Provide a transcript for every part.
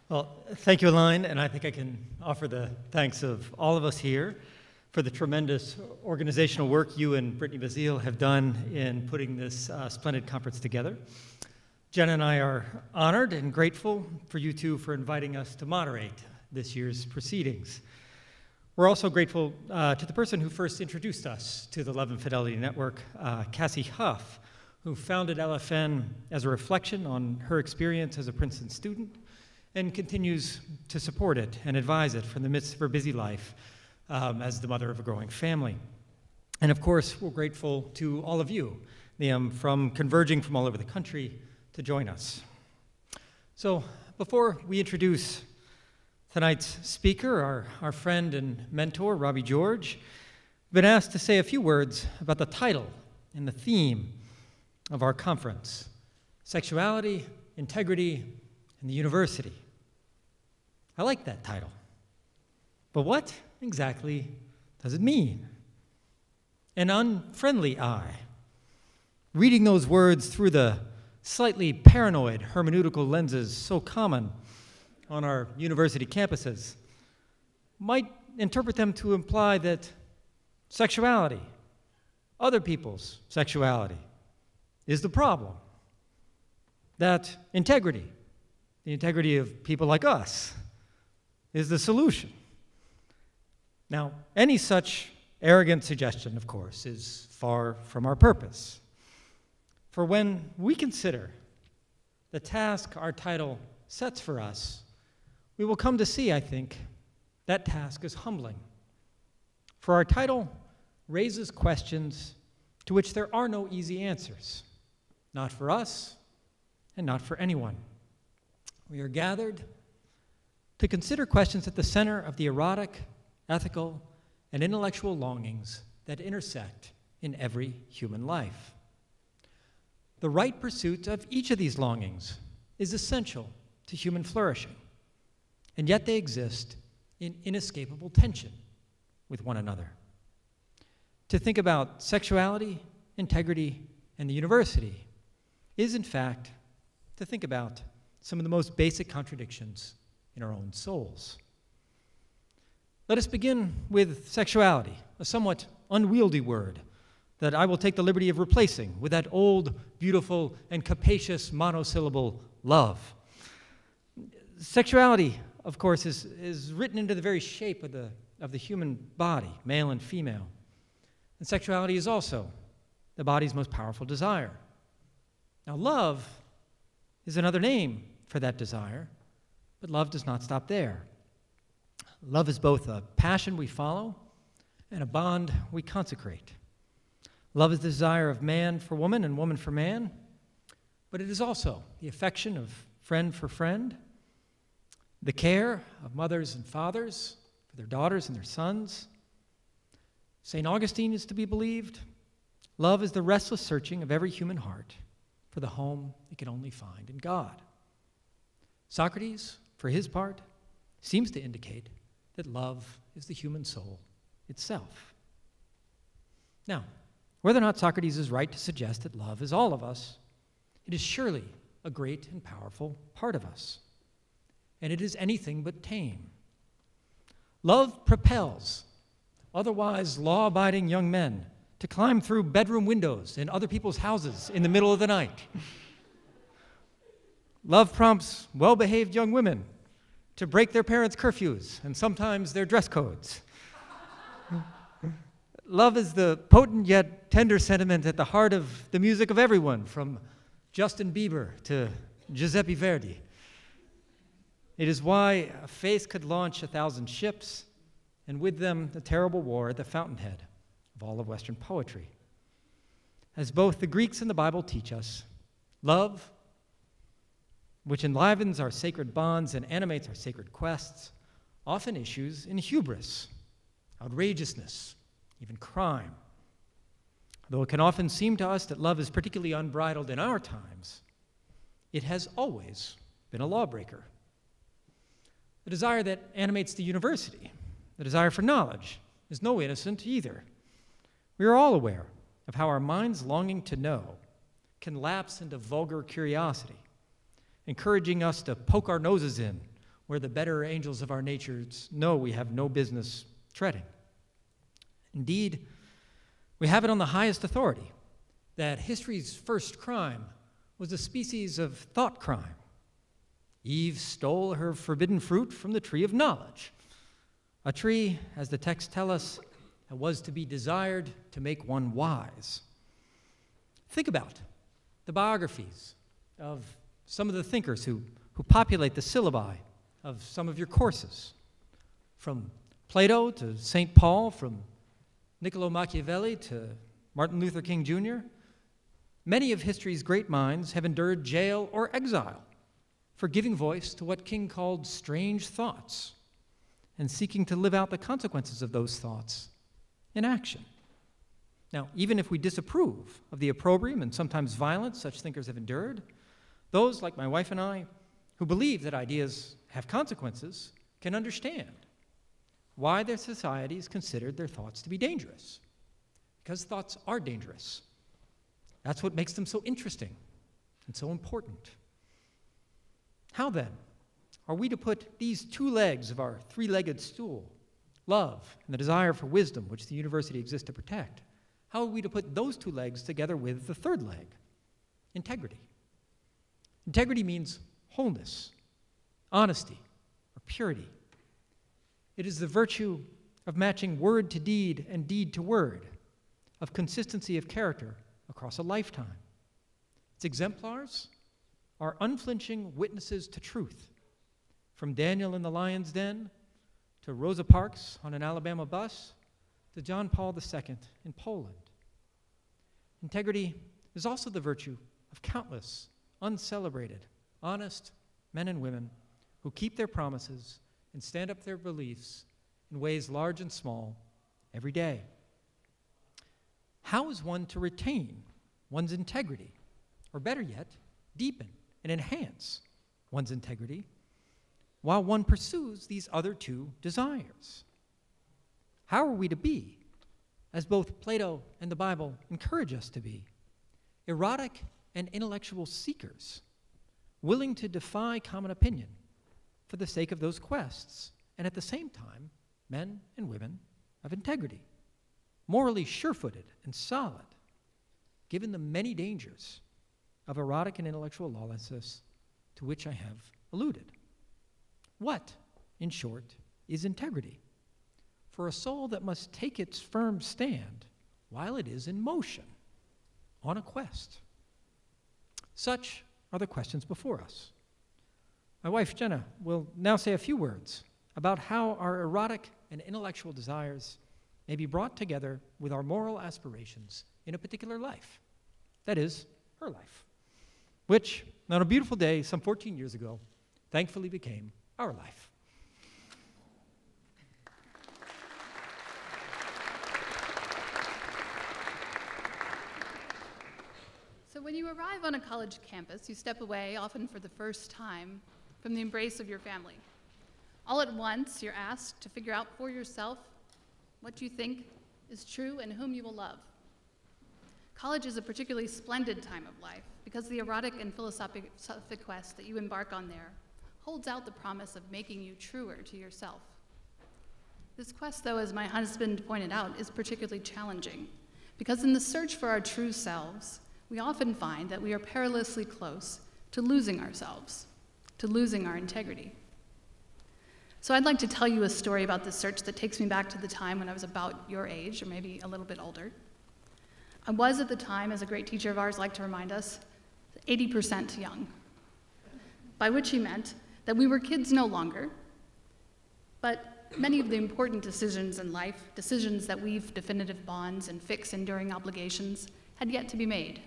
Well, thank you, Elaine, and I think I can offer the thanks of all of us here for the tremendous organizational work you and Brittany Bazile have done in putting this splendid conference together. Jen and I are honored and grateful for you two for inviting us to moderate this year's proceedings. We're also grateful to the person who first introduced us to the Love and Fidelity Network, Cassie Huff, who founded LFN as a reflection on her experience as a Princeton student and continues to support it and advise it from the midst of her busy life as the mother of a growing family. And of course, we're grateful to all of you from converging from all over the country to join us. So before we introduce tonight's speaker, our friend and mentor, Robbie George, I've been asked to say a few words about the title and the theme of our conference: Sexuality, Integrity, and the University. I like that title. But what exactly does it mean? An unfriendly eye, reading those words through the slightly paranoid hermeneutical lenses so common on our university campuses, might interpret them to imply that sexuality, other people's sexuality, is the problem. That integrity, the integrity of people like us, is the solution. Now, any such arrogant suggestion, of course, is far from our purpose. For when we consider the task our title sets for us, we will come to see, I think, that task is humbling. For our title raises questions to which there are no easy answers, not for us and not for anyone. We are gathered to consider questions at the center of the erotic, ethical, and intellectual longings that intersect in every human life. The right pursuit of each of these longings is essential to human flourishing, and yet they exist in inescapable tension with one another. To think about sexuality, integrity, and the university is, in fact, to think about some of the most basic contradictions in our own souls. Let us begin with sexuality, a somewhat unwieldy word that I will take the liberty of replacing with that old, beautiful, and capacious monosyllable, love. Sexuality, of course, is written into the very shape of the human body, male and female. And sexuality is also the body's most powerful desire. Now, love is another name for that desire, but love does not stop there. Love is both a passion we follow and a bond we consecrate. Love is the desire of man for woman and woman for man, but it is also the affection of friend for friend, the care of mothers and fathers for their daughters and their sons. St. Augustine is to be believed. Love is the restless searching of every human heart for the home it can only find in God. Socrates, for his part, seems to indicate that love is the human soul itself. Now, whether or not Socrates is right to suggest that love is all of us, it is surely a great and powerful part of us, and it is anything but tame. Love propels otherwise law-abiding young men to climb through bedroom windows in other people's houses in the middle of the night. Love prompts well-behaved young women to break their parents' curfews and sometimes their dress codes. Love is the potent yet tender sentiment at the heart of the music of everyone, from Justin Bieber to Giuseppe Verdi. It is why a faith could launch 1,000 ships, and with them the terrible war at the fountainhead of all of Western poetry. As both the Greeks and the Bible teach us, love, which enlivens our sacred bonds and animates our sacred quests, often issues in hubris, outrageousness, even crime. Though it can often seem to us that love is particularly unbridled in our times, it has always been a lawbreaker. The desire that animates the university, the desire for knowledge, is no innocent either. We are all aware of how our mind's longing to know can lapse into vulgar curiosity, encouraging us to poke our noses in where the better angels of our natures know we have no business treading. Indeed, we have it on the highest authority that history's first crime was a species of thought crime. Eve stole her forbidden fruit from the tree of knowledge, a tree, as the texts tell us, that was to be desired to make one wise. Think about the biographies of some of the thinkers who populate the syllabi of some of your courses, from Plato to St. Paul, from Niccolo Machiavelli to Martin Luther King Jr. Many of history's great minds have endured jail or exile for giving voice to what King called strange thoughts and seeking to live out the consequences of those thoughts in action. Now, even if we disapprove of the opprobrium and sometimes violence such thinkers have endured, those like my wife and I who believe that ideas have consequences can understand why their societies considered their thoughts to be dangerous. Because thoughts are dangerous. That's what makes them so interesting and so important. How then are we to put these two legs of our three-legged stool, love and the desire for wisdom, which the university exists to protect, how are we to put those two legs together with the third leg, integrity? Integrity means wholeness, honesty, or purity. It is the virtue of matching word to deed and deed to word, of consistency of character across a lifetime. Its exemplars are unflinching witnesses to truth, from Daniel in the lion's den to Rosa Parks on an Alabama bus to John Paul II in Poland. Integrity is also the virtue of countless, uncelebrated, honest men and women who keep their promises and stand up their beliefs in ways large and small every day. How is one to retain one's integrity, or better yet, deepen and enhance one's integrity while one pursues these other two desires? How are we to be, as both Plato and the Bible encourage us to be, erotic and intellectual seekers, willing to defy common opinion for the sake of those quests, and at the same time, men and women of integrity, morally sure-footed and solid, given the many dangers of erotic and intellectual lawlessness to which I have alluded? What, in short, is integrity for a soul that must take its firm stand while it is in motion, on a quest? Such are the questions before us. My wife, Jenna, will now say a few words about how our erotic and intellectual desires may be brought together with our moral aspirations in a particular life, that is, her life, which, on a beautiful day some 14 years ago, thankfully became our life. So when you arrive on a college campus, you step away, often for the first time, from the embrace of your family. All at once, you're asked to figure out for yourself what you think is true and whom you will love. College is a particularly splendid time of life because the erotic and philosophic quest that you embark on there holds out the promise of making you truer to yourself. This quest, though, as my husband pointed out, is particularly challenging because in the search for our true selves, we often find that we are perilously close to losing ourselves, to losing our integrity. So I'd like to tell you a story about this search that takes me back to the time when I was about your age, or maybe a little bit older. I was at the time, as a great teacher of ours liked to remind us, 80% young, by which he meant that we were kids no longer, but many of the important decisions in life, decisions that weave definitive bonds and fix enduring obligations, had yet to be made.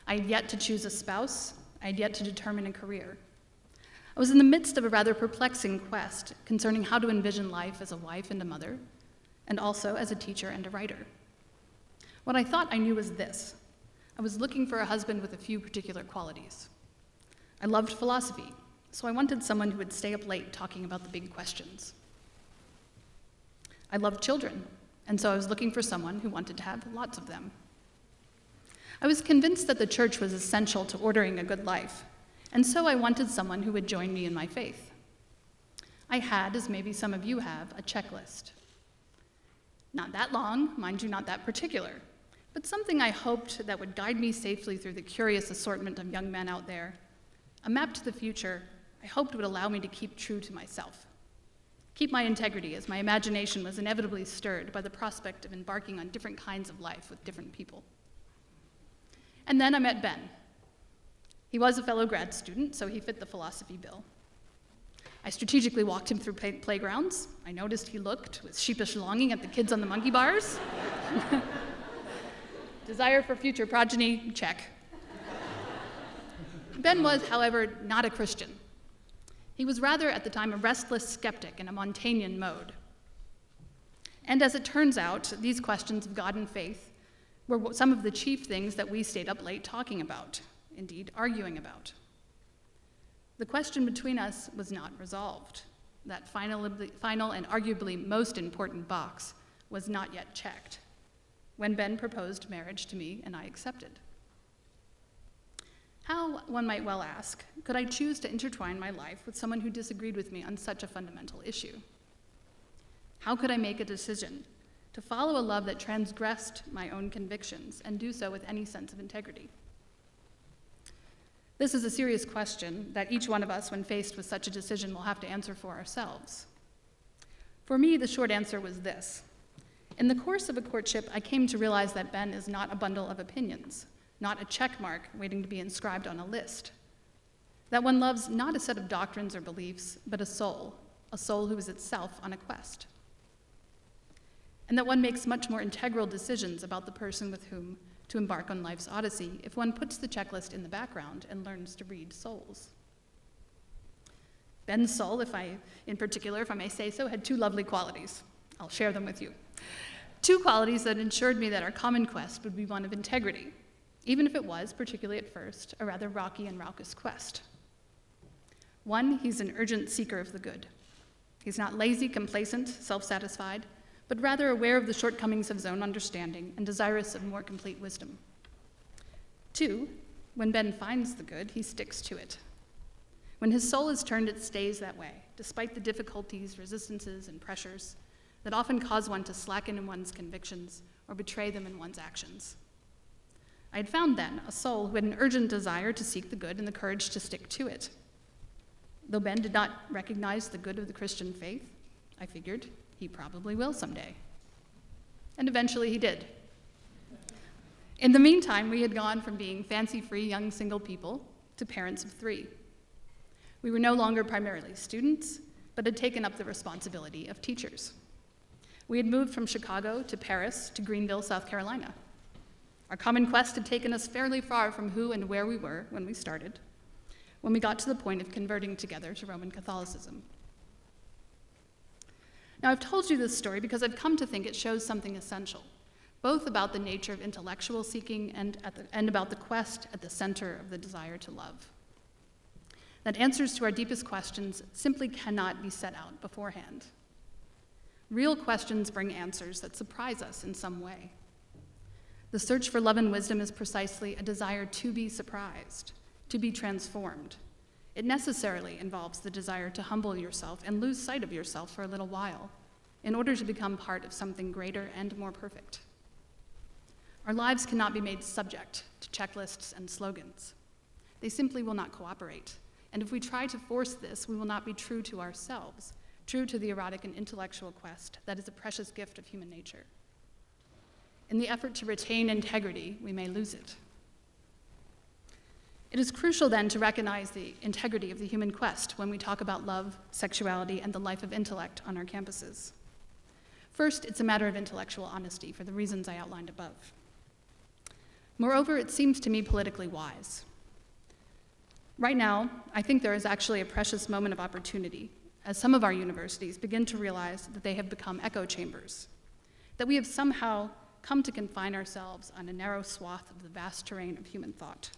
I had yet to choose a spouse. I had yet to determine a career. I was in the midst of a rather perplexing quest concerning how to envision life as a wife and a mother, and also as a teacher and a writer. What I thought I knew was this: I was looking for a husband with a few particular qualities. I loved philosophy, so I wanted someone who would stay up late talking about the big questions. I loved children, and so I was looking for someone who wanted to have lots of them. I was convinced that the church was essential to ordering a good life, and so I wanted someone who would join me in my faith. I had, as maybe some of you have, a checklist. Not that long, mind you, not that particular, but something I hoped that would guide me safely through the curious assortment of young men out there. A map to the future I hoped would allow me to keep true to myself. Keep my integrity, as my imagination was inevitably stirred by the prospect of embarking on different kinds of life with different people. And then I met Ben. He was a fellow grad student, so he fit the philosophy bill. I strategically walked him through playgrounds. I noticed he looked with sheepish longing at the kids on the monkey bars. Desire for future progeny, check. Ben was, however, not a Christian. He was rather, at the time, a restless skeptic in a Montaignian mode. And as it turns out, these questions of God and faith were some of the chief things that we stayed up late talking about, indeed arguing about. The question between us was not resolved. That final and arguably most important box was not yet checked when Ben proposed marriage to me and I accepted. How, one might well ask, could I choose to intertwine my life with someone who disagreed with me on such a fundamental issue? How could I make a decision to follow a love that transgressed my own convictions and do so with any sense of integrity? This is a serious question that each one of us, when faced with such a decision, will have to answer for ourselves. For me, the short answer was this. In the course of a courtship, I came to realize that Ben is not a bundle of opinions, not a check mark waiting to be inscribed on a list. That one loves not a set of doctrines or beliefs, but a soul who is itself on a quest. And that one makes much more integral decisions about the person with whom to embark on life's odyssey if one puts the checklist in the background and learns to read souls. Ben's soul, in particular, if I may say so, had two lovely qualities. I'll share them with you. Two qualities that ensured me that our common quest would be one of integrity, even if it was, particularly at first, a rather rocky and raucous quest. One, he's an urgent seeker of the good. He's not lazy, complacent, self-satisfied, but rather aware of the shortcomings of his own understanding and desirous of more complete wisdom. Two, when Ben finds the good, he sticks to it. When his soul is turned, it stays that way, despite the difficulties, resistances, and pressures that often cause one to slacken in one's convictions or betray them in one's actions. I had found then a soul who had an urgent desire to seek the good and the courage to stick to it. Though Ben did not recognize the good of the Christian faith, I figured he probably will someday. And eventually he did. In the meantime, we had gone from being fancy-free young single people to parents of three. We were no longer primarily students, but had taken up the responsibility of teachers. We had moved from Chicago to Paris to Greenville, South Carolina. Our common quest had taken us fairly far from who and where we were when we started, when we got to the point of converting together to Roman Catholicism. Now, I've told you this story because I've come to think it shows something essential, both about the nature of intellectual seeking and about the quest at the center of the desire to love. That answers to our deepest questions simply cannot be set out beforehand. Real questions bring answers that surprise us in some way. The search for love and wisdom is precisely a desire to be surprised, to be transformed. It necessarily involves the desire to humble yourself and lose sight of yourself for a little while in order to become part of something greater and more perfect. Our lives cannot be made subject to checklists and slogans. They simply will not cooperate. And if we try to force this, we will not be true to ourselves, true to the erotic and intellectual quest that is a precious gift of human nature. In the effort to retain integrity, we may lose it. It is crucial then to recognize the integrity of the human quest when we talk about love, sexuality, and the life of intellect on our campuses. First, it's a matter of intellectual honesty for the reasons I outlined above. Moreover, it seems to me politically wise. Right now, I think there is actually a precious moment of opportunity as some of our universities begin to realize that they have become echo chambers, that we have somehow come to confine ourselves on a narrow swath of the vast terrain of human thought.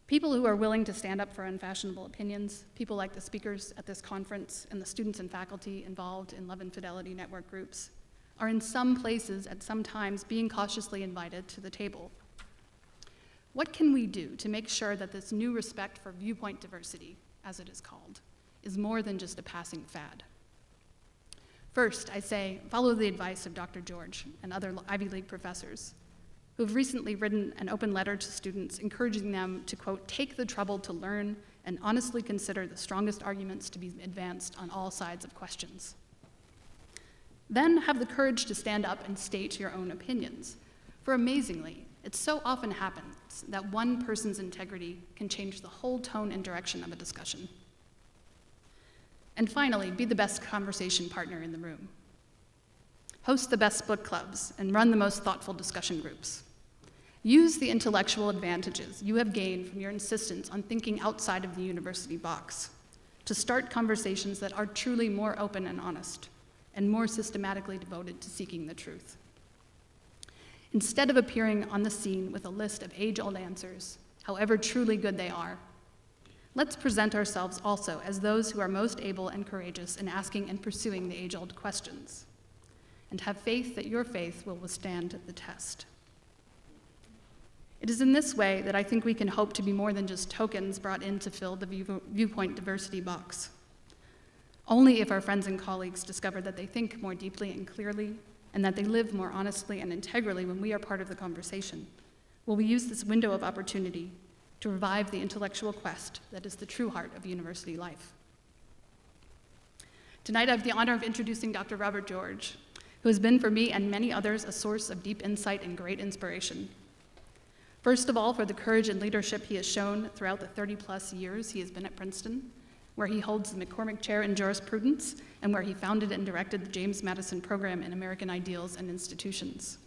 People who are willing to stand up for unfashionable opinions, people like the speakers at this conference and the students and faculty involved in Love and Fidelity network groups, are in some places at some times being cautiously invited to the table. What can we do to make sure that this new respect for viewpoint diversity, as it is called, is more than just a passing fad. First, I say, follow the advice of Dr. George and other Ivy League professors who have recently written an open letter to students encouraging them to, quote, take the trouble to learn and honestly consider the strongest arguments to be advanced on all sides of questions. Then have the courage to stand up and state your own opinions. For amazingly, it so often happens that one person's integrity can change the whole tone and direction of a discussion. And finally, be the best conversation partner in the room. Host the best book clubs and run the most thoughtful discussion groups. Use the intellectual advantages you have gained from your insistence on thinking outside of the university box to start conversations that are truly more open and honest and more systematically devoted to seeking the truth. Instead of appearing on the scene with a list of age-old answers, however truly good they are, let's present ourselves also as those who are most able and courageous in asking and pursuing the age-old questions, and have faith that your faith will withstand the test. It is in this way that I think we can hope to be more than just tokens brought in to fill the viewpoint diversity box. Only if our friends and colleagues discover that they think more deeply and clearly, and that they live more honestly and integrally when we are part of the conversation, will we use this window of opportunity to revive the intellectual quest that is the true heart of university life. Tonight I have the honor of introducing Dr. Robert George, who has been for me and many others a source of deep insight and great inspiration. First of all, for the courage and leadership he has shown throughout the 30-plus years he has been at Princeton, where he holds the McCormick Chair in Jurisprudence and where he founded and directed the James Madison Program in American Ideals and Institutions.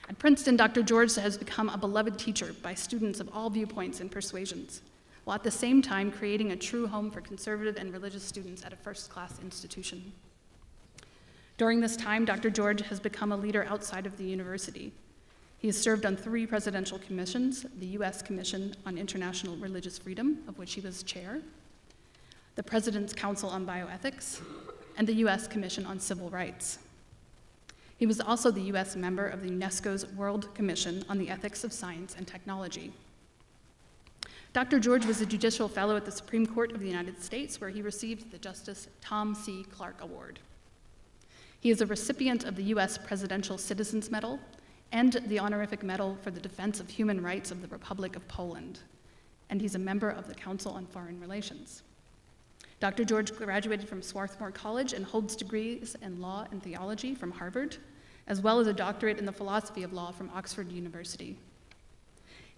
At Princeton, Dr. George has become a beloved teacher by students of all viewpoints and persuasions, while at the same time creating a true home for conservative and religious students at a first-class institution. During this time, Dr. George has become a leader outside of the university. He has served on 3 presidential commissions: the U.S. Commission on International Religious Freedom, of which he was chair, the President's Council on Bioethics, and the U.S. Commission on Civil Rights. He was also the U.S. member of the UNESCO's World Commission on the Ethics of Science and Technology. Dr. George was a judicial fellow at the Supreme Court of the United States, where he received the Justice Tom C. Clark Award. He is a recipient of the U.S. Presidential Citizens Medal and the Honorific Medal for the Defense of Human Rights of the Republic of Poland, and he's a member of the Council on Foreign Relations. Dr. George graduated from Swarthmore College and holds degrees in law and theology from Harvard, as well as a doctorate in the philosophy of law from Oxford University.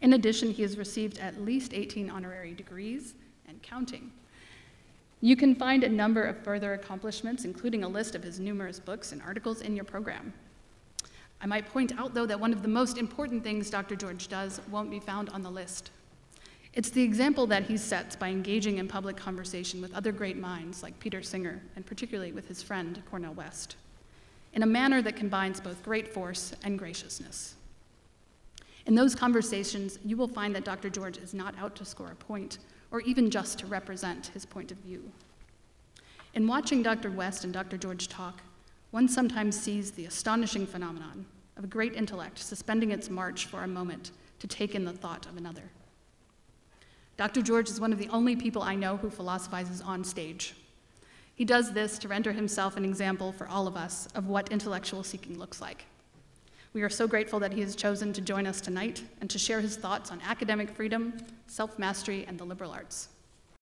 In addition, he has received at least 18 honorary degrees and counting. You can find a number of further accomplishments, including a list of his numerous books and articles in your program. I might point out, though, that one of the most important things Dr. George does won't be found on the list. It's the example that he sets by engaging in public conversation with other great minds like Peter Singer, and particularly with his friend Cornel West, in a manner that combines both great force and graciousness. In those conversations, you will find that Dr. George is not out to score a point or even just to represent his point of view. In watching Dr. West and Dr. George talk, one sometimes sees the astonishing phenomenon of a great intellect suspending its march for a moment to take in the thought of another. Dr. George is one of the only people I know who philosophizes on stage. He does this to render himself an example for all of us of what intellectual seeking looks like. We are so grateful that he has chosen to join us tonight and to share his thoughts on academic freedom, self-mastery, and the liberal arts.